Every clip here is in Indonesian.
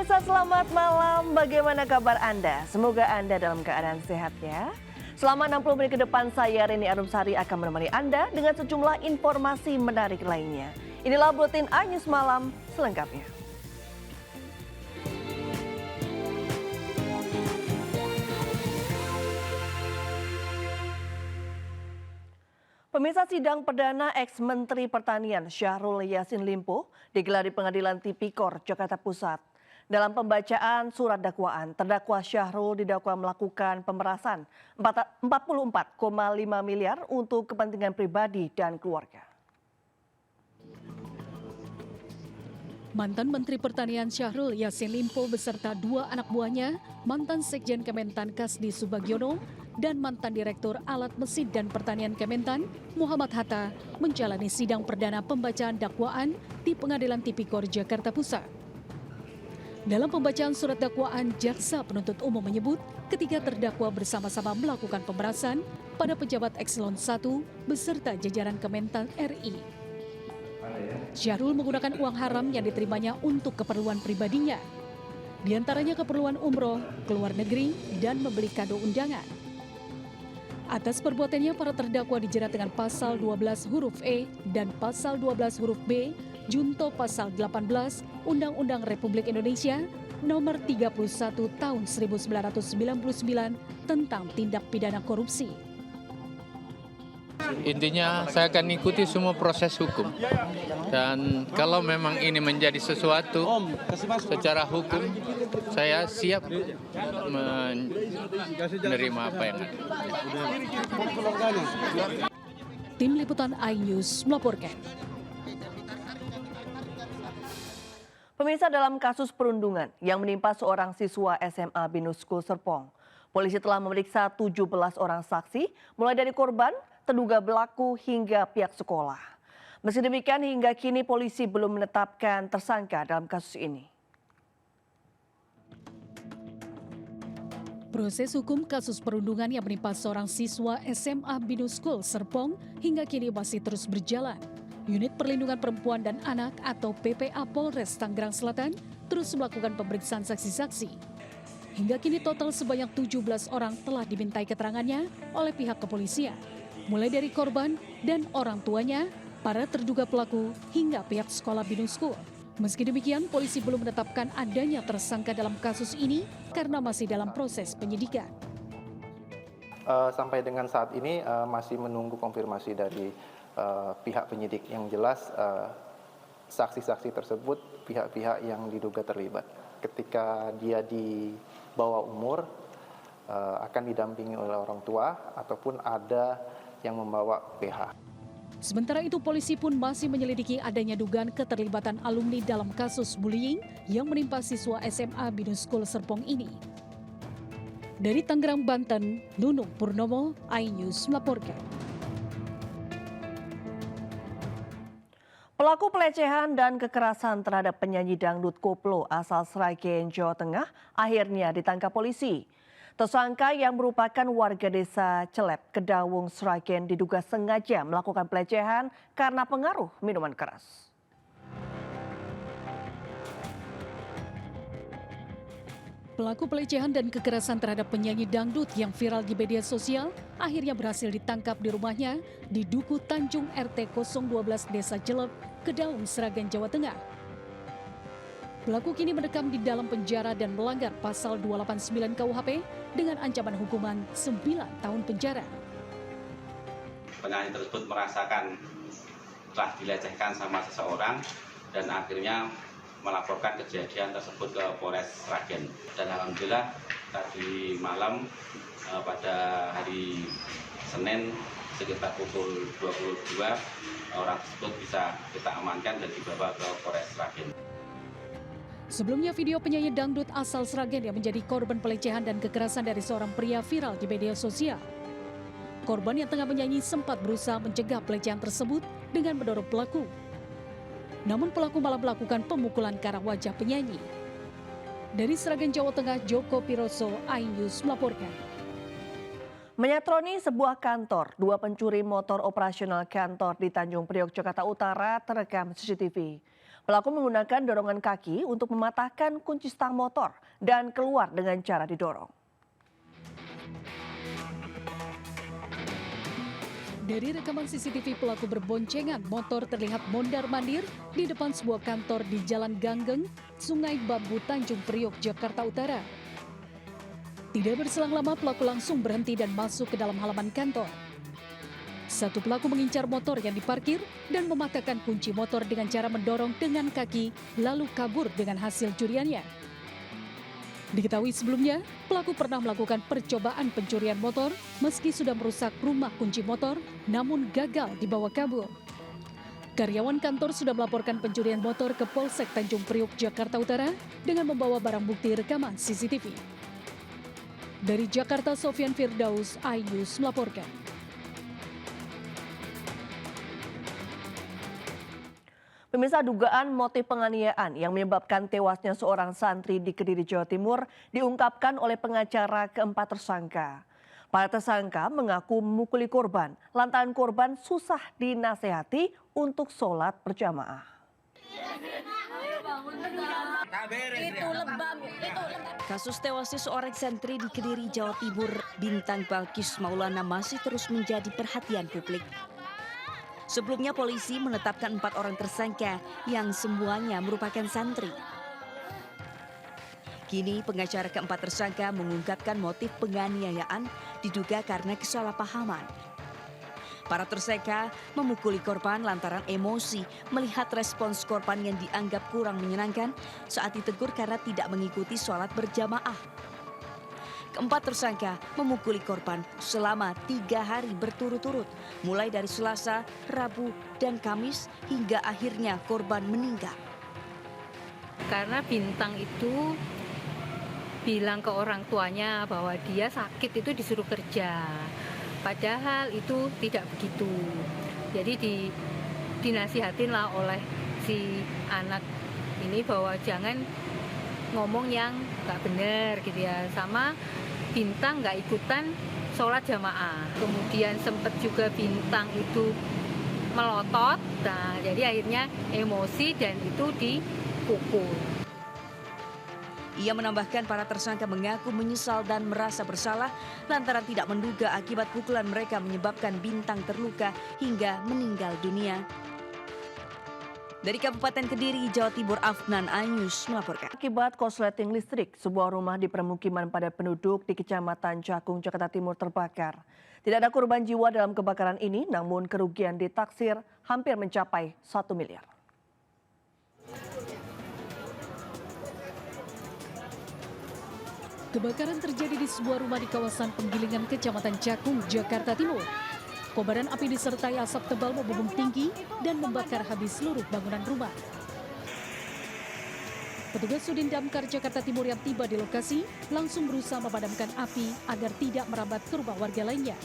Pemirsa selamat malam, bagaimana kabar Anda? Semoga Anda dalam keadaan sehat ya. Selama 60 menit ke depan saya Rini Arumsari akan menemani Anda dengan sejumlah informasi menarik lainnya. Inilah Buletin iNews Malam selengkapnya. Pemirsa sidang perdana ex-Menteri Pertanian Syahrul Yassin Limpo digelar di Pengadilan Tipikor, Jakarta Pusat. Dalam pembacaan surat dakwaan, terdakwa Syahrul didakwa melakukan pemerasan 44,5 miliar untuk kepentingan pribadi dan keluarga. Mantan Menteri Pertanian Syahrul Yassin Limpo beserta dua anak buahnya, mantan Sekjen Kementan Kasdi Subagiono, dan mantan Direktur Alat Mesin dan Pertanian Kementan, Muhammad Hatta, menjalani sidang perdana pembacaan dakwaan di Pengadilan Tipikor Jakarta Pusat. Dalam pembacaan surat dakwaan, jaksa penuntut umum menyebut ketiga terdakwa bersama-sama melakukan pemerasan pada pejabat Ekselon 1 beserta jajaran Kementan RI. Syahrul menggunakan uang haram yang diterimanya untuk keperluan pribadinya, di antaranya keperluan umroh, keluar negeri, dan membeli kado undangan. Atas perbuatannya, para terdakwa dijerat dengan pasal 12 huruf E dan pasal 12 huruf B, junto pasal 18 Undang-Undang Republik Indonesia nomor 31 tahun 1999 tentang tindak pidana korupsi. Intinya saya akan ikuti semua proses hukum. Dan kalau memang ini menjadi sesuatu secara hukum, saya siap menerima apa yang ada. Tim Liputan iNews melaporkan. Pemirsa, dalam kasus perundungan yang menimpa seorang siswa SMA Binus School Serpong, polisi telah memeriksa 17 orang saksi, mulai dari korban, terduga pelaku hingga pihak sekolah. Meski demikian, hingga kini polisi belum menetapkan tersangka dalam kasus ini. Proses hukum kasus perundungan yang menimpa seorang siswa SMA Binus School Serpong hingga kini masih terus berjalan. Unit Perlindungan Perempuan dan Anak atau PPA Polres Tangerang Selatan terus melakukan pemeriksaan saksi-saksi. Hingga kini total sebanyak 17 orang telah dimintai keterangannya oleh pihak kepolisian, mulai dari korban dan orang tuanya, para terduga pelaku, hingga pihak sekolah Binus School. Meski demikian, polisi belum menetapkan adanya tersangka dalam kasus ini karena masih dalam proses penyidikan. Sampai dengan saat ini masih menunggu konfirmasi dari pihak penyidik. Yang jelas saksi-saksi tersebut pihak-pihak yang diduga terlibat. Ketika dia di bawah umur akan didampingi oleh orang tua ataupun ada yang membawa PH. Sementara itu, polisi pun masih menyelidiki adanya dugaan keterlibatan alumni dalam kasus bullying yang menimpa siswa SMA Binus School Serpong ini. Dari Tangerang, Banten, Nunung Purnomo, iNews melaporkan. Pelaku pelecehan dan kekerasan terhadap penyanyi dangdut koplo asal Sragen, Jawa Tengah akhirnya ditangkap polisi. Tersangka yang merupakan warga desa Celep, Kedawung, Sragen diduga sengaja melakukan pelecehan karena pengaruh minuman keras. Pelaku pelecehan dan kekerasan terhadap penyanyi dangdut yang viral di media sosial akhirnya berhasil ditangkap di rumahnya di Duku Tanjung RT 012 Desa Celep, Kedawung, Sragen, Jawa Tengah. Pelaku kini mendekam di dalam penjara dan melanggar pasal 289 KUHP dengan ancaman hukuman 9 tahun penjara. Penyanyi tersebut merasakan telah dilecehkan sama seseorang dan akhirnya melaporkan kejadian tersebut ke Polres Sragen. Dan alhamdulillah tadi malam pada hari Senin sekitar pukul 22 orang tersebut bisa kita amankan dan dibawa ke Polres Sragen. Sebelumnya, video penyanyi dangdut asal Sragen yang menjadi korban pelecehan dan kekerasan dari seorang pria viral di media sosial. Korban yang tengah menyanyi sempat berusaha mencegah pelecehan tersebut dengan mendorong pelaku. Namun pelaku malah melakukan pemukulan ke arah wajah penyanyi. Dari Sragen, Jawa Tengah, Joko Piroso, iNews melaporkan. Menyatroni sebuah kantor, dua pencuri motor operasional kantor di Tanjung Priok, Jakarta Utara terekam CCTV. Pelaku menggunakan dorongan kaki untuk mematahkan kunci stang motor dan keluar dengan cara didorong. Dari rekaman CCTV, pelaku berboncengan motor terlihat mondar-mandir di depan sebuah kantor di Jalan Ganggeng, Sungai Bambu, Tanjung Priok, Jakarta Utara. Tidak berselang lama, pelaku langsung berhenti dan masuk ke dalam halaman kantor. Satu pelaku mengincar motor yang diparkir dan mematahkan kunci motor dengan cara mendorong dengan kaki, lalu kabur dengan hasil curiannya. Diketahui sebelumnya, pelaku pernah melakukan percobaan pencurian motor meski sudah merusak rumah kunci motor, namun gagal dibawa kabur. Karyawan kantor sudah melaporkan pencurian motor ke Polsek Tanjung Priok, Jakarta Utara dengan membawa barang bukti rekaman CCTV. Dari Jakarta, Sofyan Firdaus, iNews melaporkan. Pemirsa, dugaan motif penganiayaan yang menyebabkan tewasnya seorang santri di Kediri, Jawa Timur diungkapkan oleh pengacara keempat tersangka. Para tersangka mengaku memukuli korban lantaran korban susah dinasehati untuk sholat berjamaah. Kasus tewasnya seorang santri di Kediri, Jawa Timur, Bintang Balkis Maulana, masih terus menjadi perhatian publik. Sebelumnya polisi menetapkan 4 orang tersangka yang semuanya merupakan santri. Kini pengacara keempat tersangka mengungkapkan motif penganiayaan diduga karena kesalahpahaman. Para tersangka memukuli korban lantaran emosi melihat respons korban yang dianggap kurang menyenangkan saat ditegur karena tidak mengikuti sholat berjamaah. Keempat tersangka memukuli korban selama 3 hari berturut-turut, mulai dari Selasa, Rabu, dan Kamis hingga akhirnya korban meninggal. Karena Bintang itu bilang ke orang tuanya bahwa dia sakit itu disuruh kerja. Padahal itu tidak begitu. Jadi dinasihatinlah oleh si anak ini bahwa jangan ngomong yang nggak benar gitu ya. Sama Bintang nggak ikutan sholat jamaah. Kemudian sempat juga Bintang itu melotot. Nah, jadi akhirnya emosi dan itu dipukul. Ia menambahkan para tersangka mengaku menyesal dan merasa bersalah lantaran tidak menduga akibat pukulan mereka menyebabkan Bintang terluka hingga meninggal dunia. Dari Kabupaten Kediri, Jawa Timur, Afnan, iNews melaporkan. Akibat korsleting listrik, sebuah rumah di permukiman padat penduduk di Kecamatan Cakung, Jakarta Timur terbakar. Tidak ada korban jiwa dalam kebakaran ini, namun kerugian ditaksir hampir mencapai 1 miliar. Kebakaran terjadi di sebuah rumah di kawasan Penggilingan, Kecamatan Cakung, Jakarta Timur. Kobaran api disertai asap tebal membumbung tinggi dan membakar habis seluruh bangunan rumah. Petugas Sudin Damkar Jakarta Timur yang tiba di lokasi langsung berusaha memadamkan api agar tidak merambat ke rumah warga lainnya.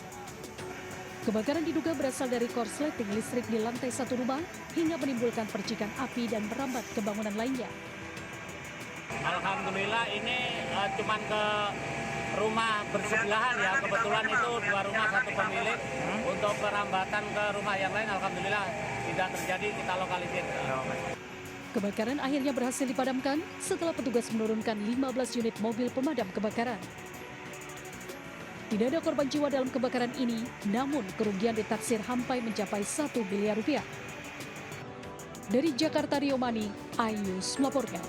Kebakaran diduga berasal dari korsleting listrik di lantai 1 rumah hingga menimbulkan percikan api dan merambat ke bangunan lainnya. Alhamdulillah ini cuman ke rumah bersebelahan ya, kebetulan itu 2 rumah 1 pemilik. Untuk perambatan ke rumah yang lain alhamdulillah tidak terjadi, kita lokalisir. Kebakaran akhirnya berhasil dipadamkan setelah petugas menurunkan 15 unit mobil pemadam kebakaran. Tidak ada korban jiwa dalam kebakaran ini, namun kerugian ditaksir sampai mencapai 1 miliar rupiah. Dari Jakarta, Rio Mani, iNews melaporkan.